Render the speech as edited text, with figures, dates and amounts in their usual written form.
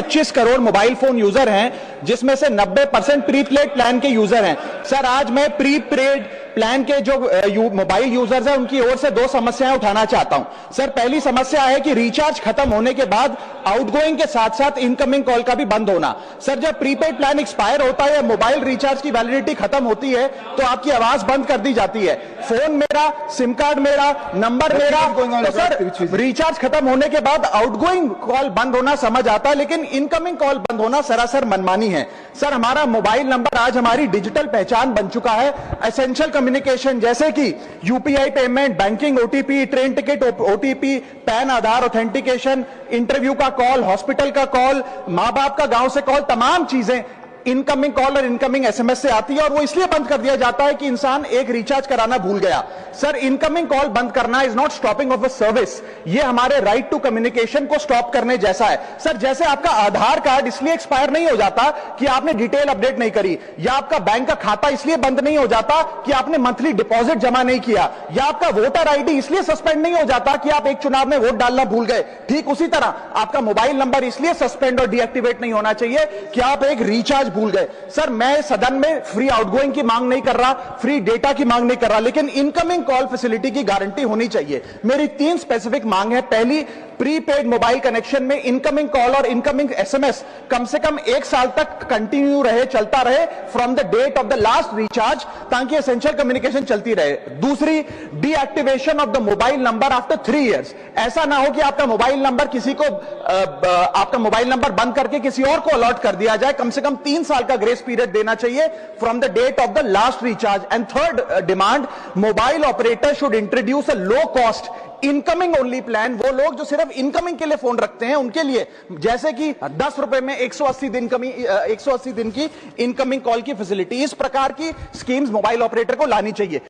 25 crore mobile phone user हैं, जिसमें से 90% प्रीपेड प्लान के यूजर हैं। सर, आज मैं प्रीपेड प्लान के जो मोबाइल यूजर्स हैं उनकी ओर से दो समस्याएं उठाना चाहता हूं। सर, पहली समस्या है कि रिचार्ज खत्म होने के बाद आउटगोइंग के साथ साथ इनकमिंग कॉल का भी बंद होना। सर, जब प्रीपेड प्लान एक्सपायर होता है या मोबाइल रिचार्ज की वैलिडिटी खत्म होती है तो आपकी आवाज बंद कर दी जाती है। फोन मेरा, सिम कार्ड मेरा, नंबर मेरा, तो सर रिचार्ज खत्म होने के बाद आउटगोइंग कॉल बंद होना समझ आता है, लेकिन इनकमिंग कॉल बंद होना सरासर मनमानी है। सर, हमारा मोबाइल नंबर आज हमारी डिजिटल पहचान बन चुका है। एसेंशियल कम्युनिकेशन जैसे कि UPI payment, banking, OTP, train ticket OTP, PAN Aadhaar authentication, interview का कॉल, हॉस्पिटल का कॉल, मां बाप का गांव से कॉल, तमाम चीजें इनकमिंग कॉल और इनकमिंग एसएमएस से आती है और वो इसलिए बंद कर दिया जाता है कि इंसान एक रिचार्ज कराना भूल गया। सर, इनकमिंग कॉल बंद करना is not stopping of a service, ये हमारे राइट टू कम्युनिकेशन को स्टॉप करने जैसा है। सर, जैसे आपका आधार कार्ड इसलिए एक्सपायर नहीं हो जाता कि आपने डिटेल अपडेट नहीं करी, या आपका बैंक का खाता इसलिए बंद नहीं हो जाता कि आपने मंथली डिपॉजिट जमा नहीं किया, या आपका वोटर आईडी इसलिए सस्पेंड नहीं हो जाता कि आप एक चुनाव में वोट डालना भूल गए। ठीक उसी तरह आपका मोबाइल नंबर इसलिए सस्पेंड और डीएक्टिवेट नहीं होना चाहिए कि आप एक रिचार्ज भूल गए। सर, मैं सदन में फ्री आउटगोइंग की मांग नहीं कर रहा, फ्री डेटा की मांग नहीं कर रहा, लेकिन इनकमिंग कॉल फैसिलिटी की गारंटी होनी चाहिए। मेरी 3 स्पेसिफिक मांग है। पहली, प्रीपेड मोबाइल कनेक्शन में इनकमिंग कॉल और इनकमिंग एसएमएस कम से कम 1 साल तक कंटिन्यू रहे, चलता रहे from the date of the last recharge, ताकि एसेंशियल कम्युनिकेशन चलती रहे। दूसरी, deactivation of the mobile number after 3 years. ऐसा ना हो कि आपका मोबाइल नंबर किसी को आपका मोबाइल नंबर बंद करके किसी और को अलॉट कर दिया जाए। कम से कम 3 साल का ग्रेस पीरियड देना चाहिए from the date of the last recharge. And third demand, mobile operator should introduce a low cost incoming only plan. वो लोग जो सिर्फ इनकमिंग के लिए फोन रखते हैं उनके लिए, जैसे कि 10 रुपए में 180 दिन की इनकमिंग कॉल की फैसिलिटी, इस प्रकार की स्कीम्स मोबाइल ऑपरेटर को लानी चाहिए।